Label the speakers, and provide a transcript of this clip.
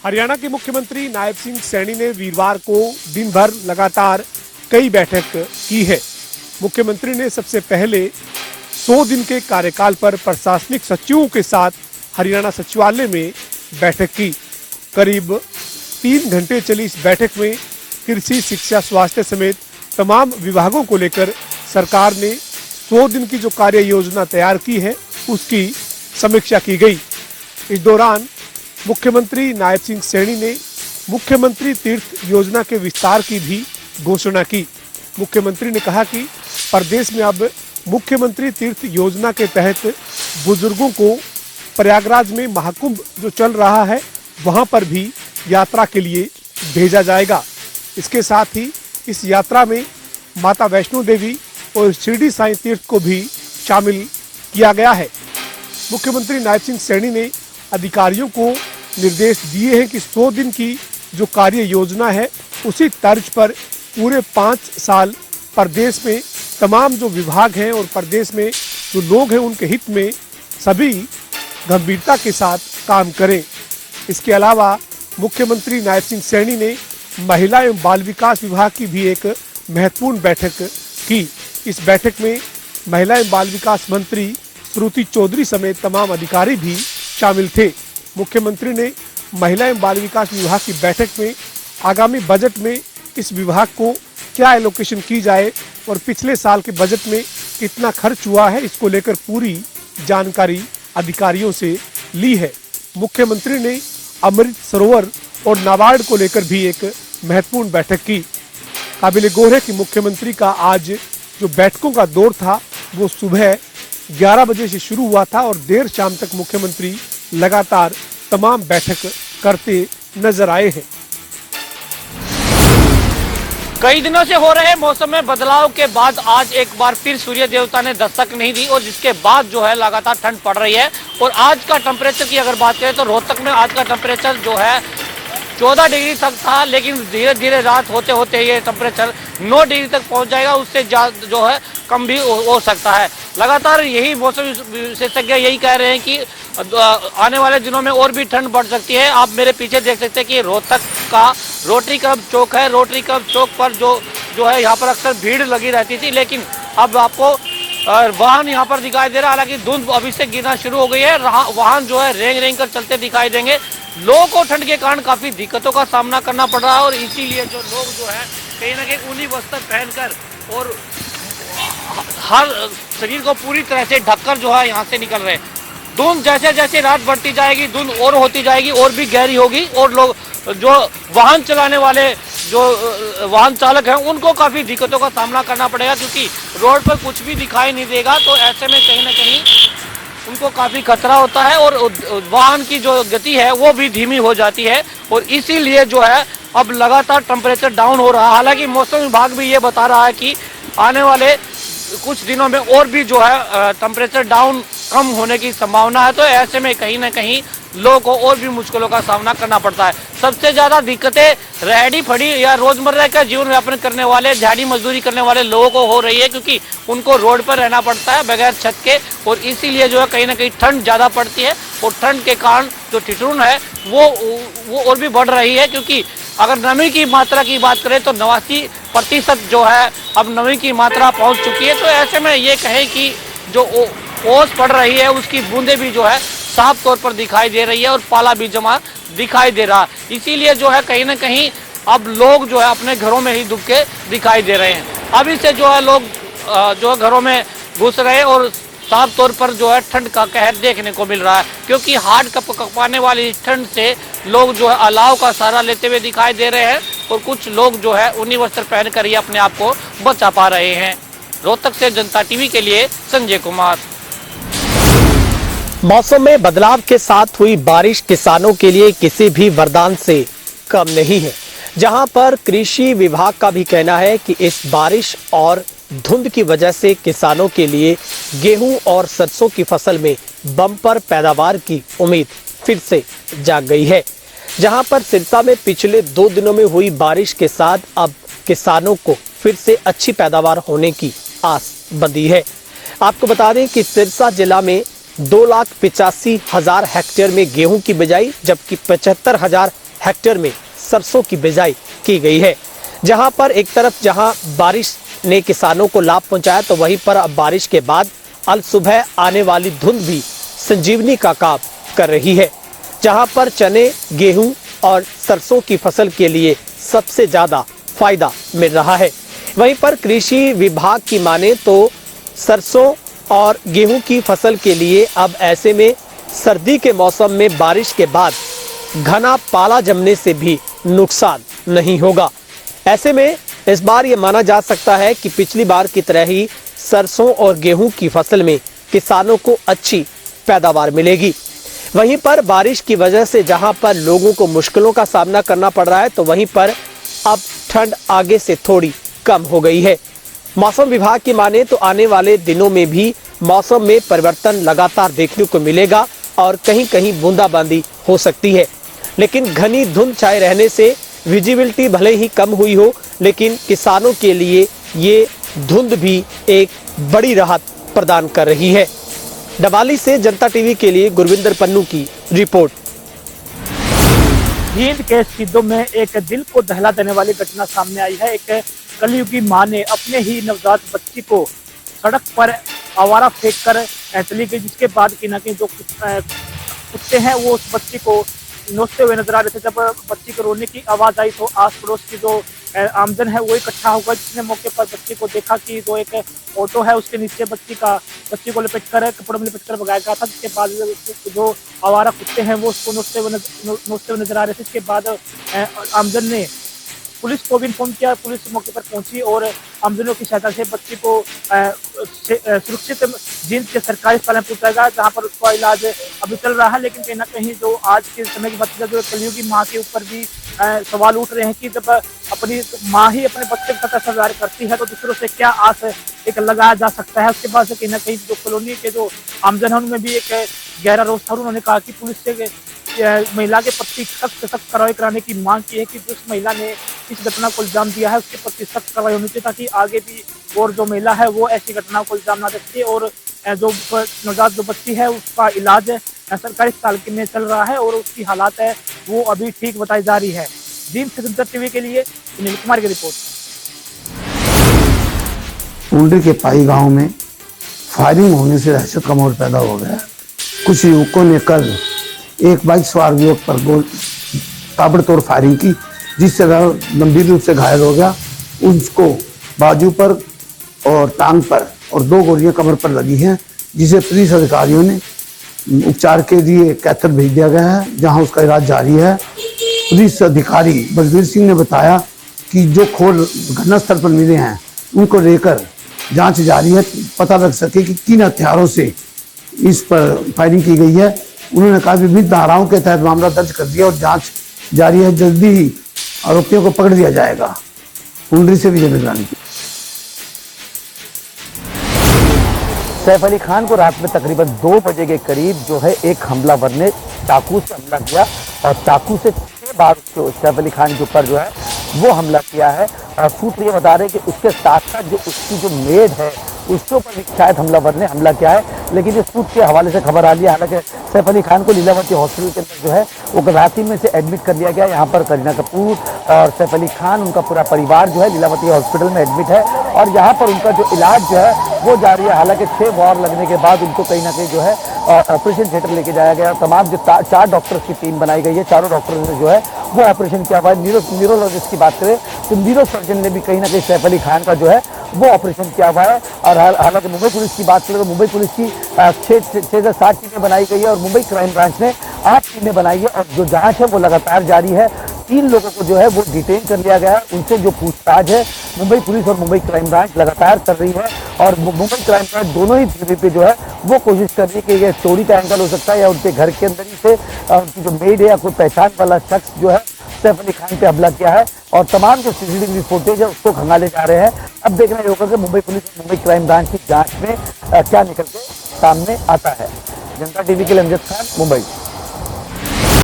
Speaker 1: हरियाणा के मुख्यमंत्री नायब सिंह सैनी ने वीरवार को दिन भर लगातार कई बैठक की है। मुख्यमंत्री ने सबसे पहले 100 दिन के कार्यकाल पर प्रशासनिक सचिवों के साथ हरियाणा सचिवालय में बैठक की। करीब 3 घंटे चली इस बैठक में कृषि, शिक्षा, स्वास्थ्य समेत तमाम विभागों को लेकर सरकार ने 100 दिन की जो कार्य योजना तैयार की है उसकी समीक्षा की गई। इस दौरान मुख्यमंत्री नायब सिंह सैनी ने मुख्यमंत्री तीर्थ योजना के विस्तार की भी घोषणा की। मुख्यमंत्री ने कहा कि प्रदेश में अब मुख्यमंत्री तीर्थ योजना के तहत बुजुर्गों को प्रयागराज में महाकुंभ जो चल रहा है वहां पर भी यात्रा के लिए भेजा जाएगा। इसके साथ ही इस यात्रा में माता वैष्णो देवी और शिरडी साईं तीर्थ को भी शामिल किया गया है। मुख्यमंत्री नायब सिंह सैनी ने अधिकारियों को निर्देश दिए हैं कि 100 दिन की जो कार्य योजना है उसी तर्ज पर पूरे 5 साल प्रदेश में तमाम जो विभाग हैं और प्रदेश में जो लोग हैं उनके हित में सभी गंभीरता के साथ काम करें। इसके अलावा मुख्यमंत्री नायब सिंह सैनी ने महिला एवं बाल विकास विभाग की भी एक महत्वपूर्ण बैठक की। इस बैठक में महिला एवं बाल विकास मंत्री श्रुति चौधरी समेत तमाम अधिकारी भी शामिल थे। मुख्यमंत्री ने महिला एवं बाल विकास विभाग की बैठक में आगामी बजट में इस विभाग को क्या एलोकेशन की जाए और पिछले साल के बजट में कितना खर्च हुआ है इसको लेकर पूरी जानकारी अधिकारियों से ली है। मुख्यमंत्री ने अमृत सरोवर और नाबार्ड को लेकर भी एक महत्वपूर्ण बैठक की। काबिल गौर है कि मुख्यमंत्री का आज जो बैठकों का दौर था वो सुबह 11 बजे से शुरू हुआ था और देर शाम तक मुख्यमंत्री लगातार तमाम बैठक करते नजर आए हैं।
Speaker 2: कई दिनों से हो रहे मौसम में बदलाव के बाद आज एक बार फिर सूर्य देवता ने दस्तक नहीं दी और जिसके बाद जो है लगातार ठंड पड़ रही है। और आज का टेम्परेचर की अगर बात करें तो रोहतक में आज का टेम्परेचर जो है 14 डिग्री तक था, लेकिन धीरे धीरे रात होते होते ये टेम्परेचर 9 डिग्री तक पहुंच जाएगा। उससे जो है कम भी हो सकता है। लगातार यही मौसम विशेषज्ञ यही कह रहे हैं कि आने वाले दिनों में और भी ठंड बढ़ सकती है। आप मेरे पीछे देख सकते हैं कि रोहतक का रोटरी क्लब चौक है। रोटरी क्लब चौक पर जो है यहाँ पर अक्सर भीड़ लगी रहती थी, लेकिन अब आपको वाहन यहाँ पर दिखाई दे रहा है। हालांकि धुंध अभी से गिरना शुरू हो गई है। वाहन जो है रेंग रेंग कर चलते दिखाई देंगे। लोगों को ठंड के कारण काफी दिक्कतों का सामना करना पड़ रहा है और इसीलिए जो लोग जो है कहीं ना कहीं ऊनी वस्त्र पहनकर और हर शरीर को पूरी तरह से ढककर जो है यहाँ से निकल रहे हैं। धुंध जैसे जैसे रात बढ़ती जाएगी धुंध और होती जाएगी और भी गहरी होगी और लोग जो वाहन चलाने वाले जो वाहन चालक हैं उनको काफी दिक्कतों का सामना करना पड़ेगा, क्योंकि रोड पर कुछ भी दिखाई नहीं देगा। तो ऐसे में कहीं ना कहीं उनको काफी खतरा होता है और वाहन की जो गति है वो भी धीमी हो जाती है और इसीलिए जो है अब लगातार टेम्परेचर डाउन हो रहा है। हालांकि मौसम विभाग भी ये बता रहा है कि आने वाले कुछ दिनों में और भी जो है टेम्परेचर डाउन कम होने की संभावना है। तो ऐसे में कहीं ना कहीं लोगों को और भी मुश्किलों का सामना करना पड़ता है। सबसे ज्यादा दिक्कतें रेहड़ी फड़ी या रोजमर्रा का जीवन यापन करने वाले, दिहाड़ी मजदूरी करने वाले लोगों को हो रही है, क्योंकि उनको रोड पर रहना पड़ता है बगैर छत के और इसीलिए जो है कहीं ना कहीं ठंड ज्यादा पड़ती है और ठंड के कारण जो ठिठुरन है वो और भी बढ़ रही है। क्योंकि अगर नमी की मात्रा की बात करें तो 89% जो है अब नमी की मात्रा पहुंच चुकी है। तो ऐसे में ये कहें कि जो ओस पड़ रही है उसकी बूंदे भी जो है साफ तौर पर दिखाई दे रही है और पाला भी जमा दिखाई दे रहा है। इसीलिए जो है कहीं ना कहीं अब लोग जो है अपने घरों में ही डूब के दिखाई दे रहे हैं। अभी से जो है लोग जो है घरों में घुस रहे और साफ तौर पर जो है ठंड का कहर देखने को मिल रहा है, क्योंकि हार्ड कपाने वाली ठंड से लोग जो है अलाव का सहारा लेते हुए दिखाई दे रहे हैं और कुछ लोग जो है ऊनी वस्त्र पहनकर ही अपने आप को बचा पा रहे हैं। रोहतक से जनता टीवी के लिए संजय कुमार।
Speaker 3: मौसम में बदलाव के साथ हुई बारिश किसानों के लिए किसी भी वरदान से कम नहीं है। जहां पर कृषि विभाग का भी कहना है कि इस बारिश और धुंध की वजह से किसानों के लिए गेहूं और सरसों की फसल में बम्पर पैदावार की उम्मीद फिर से जाग गई है। जहां पर सिरसा में पिछले 2 दिनों में हुई बारिश के साथ अब किसानों को फिर से अच्छी पैदावार होने की आस बंधी है। आपको बता दें कि सिरसा जिला में 2,85,000 हेक्टेयर में गेहूं की बिजाई जबकि 75,000 हेक्टेयर में सरसों की बिजाई की गई है। जहां पर एक तरफ जहां बारिश ने किसानों को लाभ पहुंचाया, तो वहीं पर अब बारिश के बाद अल सुबह आने वाली धुंध भी संजीवनी का काम कर रही है। जहां पर चने, गेहूं और सरसों की फसल के लिए सबसे ज्यादा फायदा मिल रहा है। वहीं पर कृषि विभाग की माने तो सरसों और गेहूं की फसल के लिए अब ऐसे में सर्दी के मौसम में बारिश के बाद घना पाला जमने से भी नुकसान नहीं होगा। ऐसे में इस बार ये माना जा सकता है कि पिछली बार की तरह ही सरसों और गेहूं की फसल में किसानों को अच्छी पैदावार मिलेगी। वहीं पर बारिश की वजह से जहां पर लोगों को मुश्किलों का सामना करना पड़ रहा है, तो वहीं पर अब ठंड आगे से थोड़ी कम हो गई है। मौसम विभाग की माने तो आने वाले दिनों में भी मौसम में परिवर्तन लगातार देखने को मिलेगा और कहीं कहीं बूंदाबांदी हो सकती है। लेकिन घनी धुंध छाए रहने से विजिबिलिटी भले ही कम हुई हो, लेकिन किसानों के लिए ये धुंध भी एक बड़ी राहत प्रदान कर रही है। डबाली से जनता टीवी के लिए गुरविंदर पन्नू की रिपोर्ट।
Speaker 4: जींद के सिद्धों में एक दिल को दहला देने वाली घटना सामने आई है। एक कलयुगी मां ने अपने ही नवजात बच्ची को सड़क पर आवारा फेंक कर चली गई, जिसके बाद कि न कि जो कुत्ते हैं वो उस बच्ची को नोचते हुए नजर आ रहे थे। जब बच्ची को रोने की आवाज आई तो आस पड़ोस की जो आमजन है वो इकट्ठा होगा, जिसने मौके पर बच्ची को देखा कि जो एक ऑटो है उसके नीचे बच्ची को लपेटकर कपड़ों में लपेटकर भगाया गया था। जिसके बाद जो आवारा कुत्ते हैं वो उसको नोचते हुए नजर आ रहे थे। इसके बाद आमजन ने पुलिस को भी इन्फॉर्म किया। पुलिस मौके पर पहुंची और आमजनों की सहायता से बच्ची को सुरक्षित जींद के सरकारी अस्पताल में पहुंचाया गया, जहां पर उसका इलाज अभी चल रहा है। लेकिन कहीं ना कहीं जो आज के समय की बात है, जो कलयुगी माँ के ऊपर भी सवाल उठ रहे हैं कि जब अपनी माँ ही अपने बच्चे के साथ ऐसा व्यवहार करती है तो दूसरों से क्या आस एक लगाया जा सकता है। उसके बाद से कहीं ना कहीं जो कॉलोनी के जो आमजन है उनमें भी एक गहरा रोष था। उन्होंने कहा कि पुलिस से महिला के प्रति सख्त कार्रवाई कराने की मांग की है कि जिस महिला ने इस घटना को इल्जाम दिया है उसके प्रति सख्त कार्रवाई होनी चाहिए, ताकि आगे भी और जो महिला है वो ऐसी घटना को इल्जाम ना दे। और जो नवजात जो बच्ची है उसका इलाज सरकारी अस्पताल में चल रहा है और उसकी हालात है वो अभी ठीक बताई जा रही है। जींद से जनता टीवी के लिए सुनील कुमार की रिपोर्ट।
Speaker 5: टुंडी के पाई गांव में फायरिंग होने से दहशत का माहौल पैदा हो गया। कुछ युवकों ने कल एक बाइक सवार युवक पर ताबड़तोड़ फायरिंग की, जिससे वह गंभीर रूप से घायल हो गया। उसको बाजू पर और टांग पर और 2 गोलियां कमर पर लगी हैं, जिसे पुलिस अधिकारियों ने उपचार के लिए कैथल भेज दिया गया है, जहां उसका इलाज जारी है। पुलिस अधिकारी बलवीर सिंह ने बताया कि जो खोल घटनास्थल पर मिले हैं उनको लेकर जांच जारी है, पता लग सके कि किन हथियारों से इस पर फायरिंग की गई है। उन्होंने कहा विभिन्न धाराओं के तहत मामला दर्ज कर दिया और जांच जारी है। जल्दी ही आरोपियों को पकड़ लिया जाएगा। टुंडी से विजय बिगरानी।
Speaker 6: सैफ अली खान को रात में तकरीबन 2 बजे के करीब जो है एक हमलावर ने चाकू से हमला किया और चाकू से 6 बार सैफ अली खान के ऊपर जो है वो हमला किया है। और सूत्र ये बता रहे हैं कि उसके साथ साथ जो उसकी जो मेड है उसके ऊपर भी शायद हमलावर ने हमला किया है, लेकिन ये सूत्र के हवाले से खबर आ रही है। हालांकि सैफ अली खान को लीलावती हॉस्पिटल के अंदर जो है वो कराची में से एडमिट कर लिया गया। यहाँ पर करीना कपूर और सैफ अली खान उनका पूरा परिवार जो है लीलावती हॉस्पिटल में एडमिट है और यहाँ पर उनका जो इलाज जो है वो जारी है। हालांकि 6 वार लगने के बाद उनको कहीं ना कहीं जो है ऑपरेशन थिएटर लेके जाया गया। तमाम जो 4 डॉक्टर्स की टीम बनाई गई है, चारों डॉक्टर्स ने जो है वो ऑपरेशन किया हुआ है। न्यूरोलॉजिस्ट की बात करें तो न्यूरो सर्जन ने भी कहीं ना कहीं सैफ अली खान का जो है वो ऑपरेशन किया हुआ है। और हालांकि मुंबई पुलिस की बात करें तो मुंबई पुलिस की 6 से 7 टीमें बनाई गई है और मुंबई क्राइम ब्रांच ने 8 टीमें बनाई है और जो जांच है वो लगातार जारी है। 3 लोगों को जो है वो डिटेन कर लिया गया है। उनसे जो पूछताछ है मुंबई पुलिस और मुंबई क्राइम ब्रांच लगातार कर रही है और मुंबई क्राइम ब्रांच दोनों ही टीवी पे जो है वो कोशिश कर रही है कि ये चोरी का एंगल हो सकता है या उनके घर के अंदर ही से उनकी जो मेड है या कोई पहचान वाला शख्स जो है सैफ अली खान पे हमला किया है और तमाम जो सीसीटीवी फुटेज है उसको खंगाले जा रहे हैं। अब देखना ये होगा कि मुंबई पुलिस और मुंबई क्राइम ब्रांच की जांच में क्या निकल के सामने आता है। जनता टीवी के लिए अमजद खान, मुंबई।